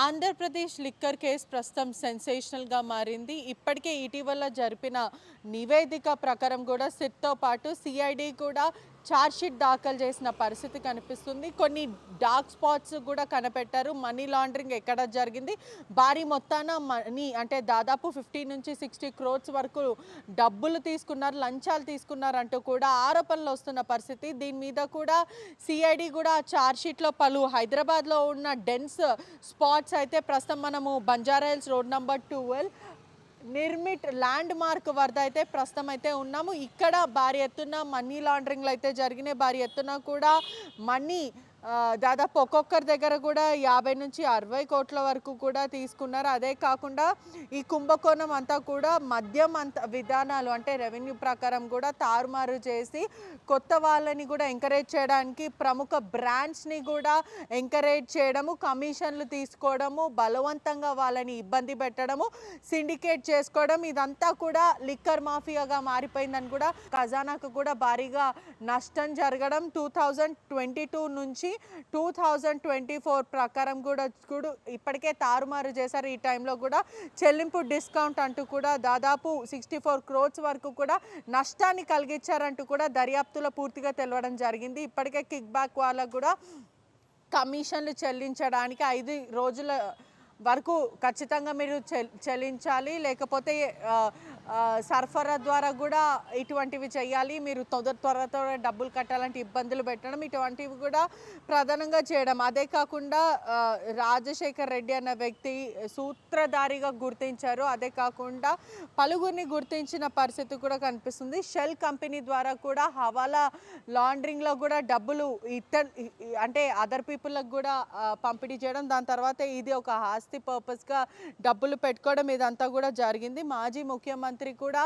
Andhra Pradesh liquor case ప్రస్తుతం సెన్సేషనల్‌గా మారింది. ఇప్పటికే ఇటీవల జరిపిన నివేదిక ప్రకారం కూడా సిట్‌తో పాటు సిఐడి కూడా ఛార్జ్‌షీట్ దాఖలు చేసిన పరిస్థితి కనిపిస్తుంది. కొన్ని డార్క్ స్పాట్స్ కూడా కనిపెట్టారు. మనీ లాండరింగ్ ఎక్కడ జరిగింది, భారీ మొత్తాన మనీ అంటే దాదాపు 50-60 క్రోర్స్ వరకు డబ్బులు తీసుకున్నారు, లంచాలు తీసుకున్నారంటూ కూడా ఆరోపణలు వస్తున్న పరిస్థితి. దీని మీద కూడా సిఐడి కూడా ఛార్జ్‌షీట్‌లో పలు హైదరాబాద్‌లో ఉన్న డెన్స్ స్పాట్స్ అయితే ప్రస్తుతం మనము Banjara Hills road number 12 Nirmit landmark వద్ద అయితే ప్రస్తుతం అయితే ఉన్నాము. ఇక్కడ భారీ ఎత్తున మనీ లాండరింగ్‌లు అయితే జరిగినాయి. భారీ ఎత్తున కూడా మనీ దాదాపు ఒక్కొక్కరి దగ్గర కూడా 50-60 కోట్ల వరకు కూడా తీసుకున్నారు. అదే కాకుండా ఈ కుంభకోణం అంతా కూడా మద్యం విధానాలు అంటే రెవెన్యూ ప్రకారం కూడా తారుమారు చేసి కొత్త వాళ్ళని కూడా ఎంకరేజ్ చేయడానికి ప్రముఖ బ్రాండ్స్‌ని కూడా ఎంకరేజ్ చేయడము, కమిషన్లు తీసుకోవడము, బలవంతంగా వాళ్ళని ఇబ్బంది పెట్టడము, సిండికేట్ చేసుకోవడం, ఇదంతా కూడా లిక్కర్ మాఫియాగా మారిపోయిందని కూడా ఖజానాకు కూడా భారీగా నష్టం జరగడం 2022 నుంచి 2024 ప్రకారం కూడా ఇప్పటికే తారుమారు చేశారు. ఈ టైంలో కూడా చెల్లింపు డిస్కౌంట్ అంటూ కూడా దాదాపు 64 క్రోర్స్ వరకు కూడా నష్టాన్ని కలిగించారంటూ కూడా దర్యాప్తులో పూర్తిగా తెలవడం జరిగింది. ఇప్పటికే కిక్ బ్యాక్ వాళ్ళకు కూడా కమిషన్లు చెల్లించడానికి 5 రోజుల వరకు ఖచ్చితంగా మీరు చెల్లించాలి, లేకపోతే సరఫరా ద్వారా కూడా ఇటువంటివి చేయాలి, మీరు త్వర డబ్బులు కట్టాలంటే ఇబ్బందులు పెట్టడం, ఇటువంటివి కూడా ప్రధానంగా చేయడం. అదే కాకుండా రాజశేఖర్ రెడ్డి అన్న వ్యక్తి సూత్రధారిగా గుర్తించారు. అదే కాకుండా పలువురిని గుర్తించిన పరిస్థితి కూడా కనిపిస్తుంది. షెల్ కంపెనీ ద్వారా కూడా హవాలా లాండరింగ్లో కూడా డబ్బులు అంటే అదర్ పీపుల్కి కూడా పంపిణీ చేయడం, దాని తర్వాత ఇది ఒక ఆస్తి పర్పస్గా డబ్బులు పెట్టుకోవడం, ఇదంతా కూడా జరిగింది. మాజీ ముఖ్యమంత్రి కూడా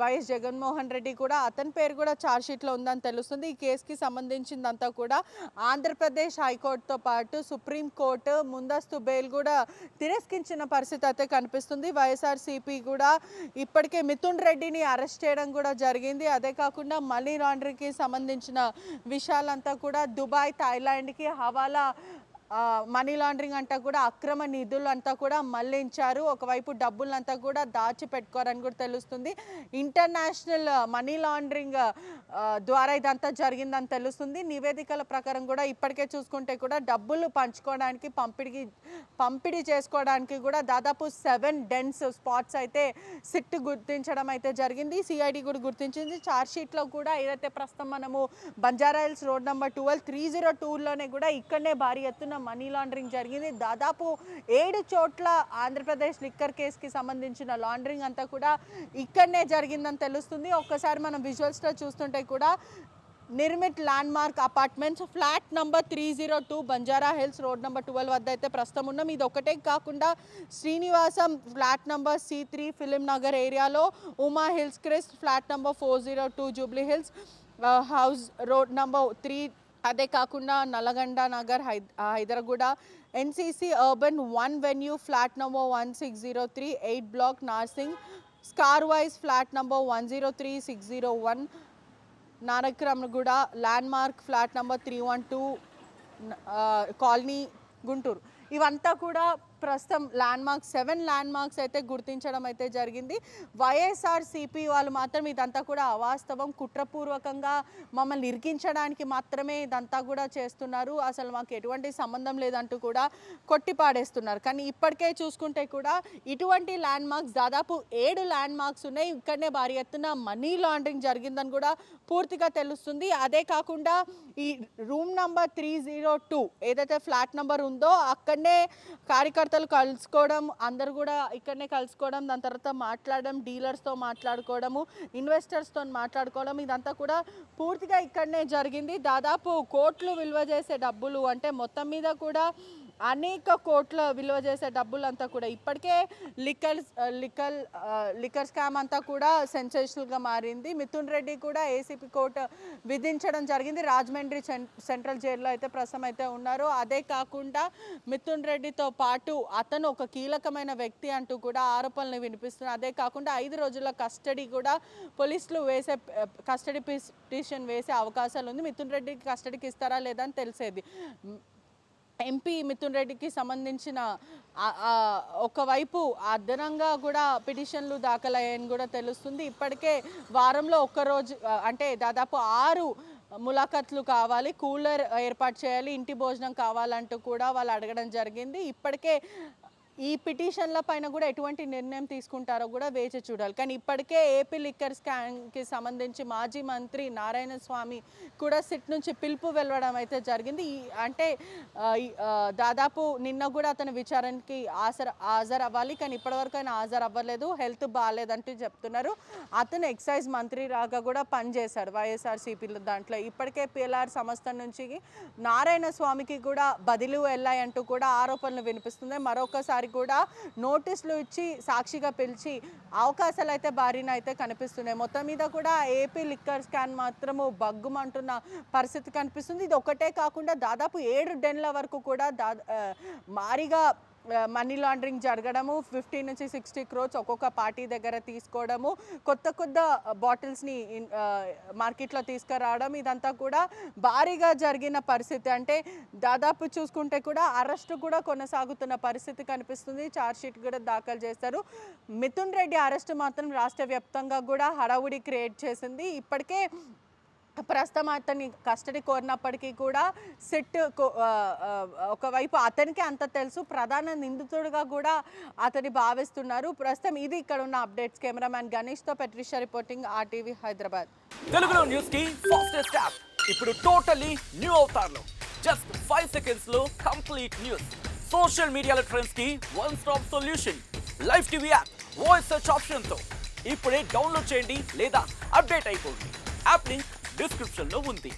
వైఎస్ జగన్మోహన్ రెడ్డి కూడా అతని పేరు కూడా ఛార్జ్‌షీట్లో ఉందని తెలుస్తుంది. ఈ కేసుకి సంబంధించిందంతా కూడా ఆంధ్రప్రదేశ్ హైకోర్టుతో పాటు సుప్రీంకోర్టు ముందస్తు బెయిల్ కూడా తిరస్కరించిన పరిస్థితి అయితే కనిపిస్తుంది. వైఎస్ఆర్సీపీ కూడా ఇప్పటికే మిథున్ రెడ్డిని అరెస్ట్ చేయడం కూడా జరిగింది. అదే కాకుండా మనీ లాండరింగ్కి సంబంధించిన విషయాలంతా కూడా దుబాయ్, థాయిలాండ్కి హవాలా మనీ లాండరింగ్ అంతా కూడా అక్రమ నిధులు అంతా కూడా మళ్లించారు. ఒకవైపు డబ్బులంతా కూడా దాచిపెట్టుకోరని కూడా తెలుస్తుంది. ఇంటర్నేషనల్ మనీ లాండరింగ్ ద్వారా ఇదంతా జరిగిందని తెలుస్తుంది. నివేదికల ప్రకారం కూడా ఇప్పటికే చూసుకుంటే కూడా డబ్బులు పంచుకోవడానికి, పంపిణీ చేసుకోవడానికి కూడా దాదాపు 7 డెన్స్ స్పాట్స్ అయితే సిట్ గుర్తించడం అయితే జరిగింది. సిఐడి కూడా గుర్తించింది. ఛార్జ్‌షీట్లో కూడా ఏదైతే ప్రస్తుతం మనము బంజారాహిల్స్ రోడ్ నంబర్ 12 302లోనే కూడా ఇక్కడనే భారీ ఎత్తున మనీ లాండరింగ్ జరిగింది. దాదాపు 7 చోట్ల ఆంధ్రప్రదేశ్ లిక్కర్ కేసుకి సంబంధించిన లాండరింగ్ అంతా కూడా ఇక్కడనే జరిగిందని తెలుస్తుంది. ఒక్కసారి మనం విజువల్స్లో చూస్తుంటే కూడా Nirmit landmark apartments flat number 302 Banjara Hills road number 12 వద్ద అయితే ప్రస్తుతం ఉన్నాం. ఇది ఒకటే కాకుండా Srinivasam flat number C3 film Nagar ఏరియాలో, Uma hills crest flat number 402 Jubilee Hills house road number 3, అదే కాకుండా Nallagandla Nagar Hyderguda NCC urban 1 venue flat number 1603 8 block Narsingi, స్కార్ వైజ్ flat number 103601 Nanakramguda, landmark flat number 312 colony Guntur. ఇవంతా కూడా ప్రస్తుతం 7 ల్యాండ్ మార్క్స్ అయితే గుర్తించడం అయితే జరిగింది. వైఎస్ఆర్సీపీ వాళ్ళు మాత్రం ఇదంతా కూడా అవాస్తవం, కుట్రపూర్వకంగా మమ్మల్ని ఇరికించడానికి మాత్రమే ఇదంతా కూడా చేస్తున్నారు, అసలు మాకు ఎటువంటి సంబంధం లేదంటూ కూడా కొట్టిపాడేస్తున్నారు. కానీ ఇప్పటికే చూసుకుంటే కూడా ఇటువంటి ల్యాండ్ మార్క్స్ దాదాపు 7 ల్యాండ్ మార్క్స్ ఉన్నాయి. ఇక్కడనే భారీ ఎత్తున మనీ లాండరింగ్ జరిగిందని కూడా పూర్తిగా తెలుస్తుంది. అదే కాకుండా ఈ రూమ్ నంబర్ 302 ఏదైతే ఫ్లాట్ నంబర్ ఉందో అక్కడనే కార్యకర్తలు కలుసుకోవడం, అందరు కూడా ఇక్కడనే కలుసుకోవడం, దాని తర్వాత మాట్లాడడం, డీలర్స్తో మాట్లాడుకోవడము, ఇన్వెస్టర్స్తో మాట్లాడుకోవడం, ఇదంతా కూడా పూర్తిగా ఇక్కడనే జరిగింది. దాదాపు కోట్లు విలువ చేసే డబ్బులు అంటే మొత్తం మీద కూడా అనేక కోట్ల విలువ చేసే డబ్బులంతా కూడా ఇప్పటికే లిక్కర్ స్కామ్ అంతా కూడా సెన్సేషనల్గా మారింది. మిథున్ రెడ్డి కూడా ఏసీపీ కోర్టు విధించడం జరిగింది. రాజమండ్రి సెంట్రల్ జైల్లో అయితే ప్రస్తుతం అయితే ఉన్నారు. అదే కాకుండా మిథున్ రెడ్డితో పాటు అతను ఒక కీలకమైన వ్యక్తి అంటూ కూడా ఆరోపణలు వినిపిస్తున్నారు. అదే కాకుండా 5 రోజుల కస్టడీ కూడా పోలీసులు కస్టడీ పిటిషన్ వేసే అవకాశాలు ఉంది. మిథున్ రెడ్డికి కస్టడీకి ఇస్తారా లేదా అని తెలిసేది. ఎంపీ మిథున్ రెడ్డికి సంబంధించిన ఒకవైపు అదనంగా కూడా పిటిషన్లు దాఖలయ్యాయని కూడా తెలుస్తుంది. ఇప్పటికే వారంలో ఒక్కరోజు అంటే దాదాపు 6 ములాఖత్లు కావాలి, కూలర్ ఏర్పాటు చేయాలి, ఇంటి భోజనం కావాలంటూ కూడా వాళ్ళు అడగడం జరిగింది. ఇప్పటికే ఈ పిటిషన్ల పైన కూడా ఎటువంటి నిర్ణయం తీసుకుంటారో కూడా వేచి చూడాలి. కానీ ఇప్పటికే ఏపీ లిక్కర్ స్కామ్కి సంబంధించి మాజీ మంత్రి నారాయణ స్వామి కూడా సిట్ నుంచి పిలుపు వెళ్లడం అయితే జరిగింది. అంటే దాదాపు నిన్న కూడా అతను విచారణకి హాజరు అవ్వాలి, కానీ ఇప్పటివరకు ఆయన హాజరు అవ్వలేదు, హెల్త్ బాగాలేదంటూ చెప్తున్నారు. అతను ఎక్సైజ్ మంత్రి రాగా కూడా పనిచేశాడు వైఎస్ఆర్సీపీలో. దాంట్లో ఇప్పటికే పిఎల్ఆర్ సంస్థ నుంచి నారాయణ స్వామికి కూడా బదిలీ వెళ్ళాయంటూ కూడా ఆరోపణలు వినిపిస్తుంది. మరొకసారి కూడా నోటీసులు ఇచ్చి సాక్షిగా పిలిచి అవకాశాలు అయితే భారీన అయితే కనిపిస్తున్నాయి. మొత్తం మీద కూడా ఏపీ లిక్కర్ స్కామ్ మాత్రము బగ్గుమంటున్న పరిస్థితి కనిపిస్తుంది. ఇది ఒకటే కాకుండా దాదాపు 7 డెన్ల వరకు కూడా భారీగా మనీ లాండరింగ్ జరగడము, 50 నుంచి 60 crores ఒక్కొక్క పార్టీ దగ్గర తీసుకోవడము, కొత్త బాటిల్స్ని మార్కెట్లో తీసుకురావడం, ఇదంతా కూడా భారీగా జరిగిన పరిస్థితి. అంటే దాదాపు చూసుకుంటే కూడా అరెస్టు కూడా కొనసాగుతున్న పరిస్థితి కనిపిస్తుంది. ఛార్జ్షీట్ కూడా దాఖలు చేస్తారు. మిథున్ రెడ్డి అరెస్టు మాత్రం రాష్ట్ర వ్యాప్తంగా కూడా హడావుడి క్రియేట్ చేసింది. ఇప్పటికే ప్రస్తుతం అతన్ని కస్టడీ కోరినప్పటికీ కూడా సిట్ ఒకవైపు అతనికి అంత తెలుసు, ప్రధాన నిందితుడిగా కూడా అతన్ని భావిస్తున్నారు. ప్రస్తుతం ఇది ఇక్కడ ఉన్న updates. Cameraman గణేష్తో పెట్రిషా reporting, RTV Hyderabad. తెలుగులో న్యూస్ కి ఫాస్టెస్ట్ యాప్ ఇప్పుడు టోటలీ న్యూ అవతార్లో జస్ట్ 5 seconds లో కంప్లీట్ న్యూస్. సోషల్ మీడియాలో ట్రెండ్స్ కి one stop solution. Live TV app voice search option తో ఇప్పుడే డౌన్లోడ్ చేయండి లేదా అప్డేట్ అయిపోండి. యాప్ లింక్ డిస్క్రిప్షన్ లో ఉంది.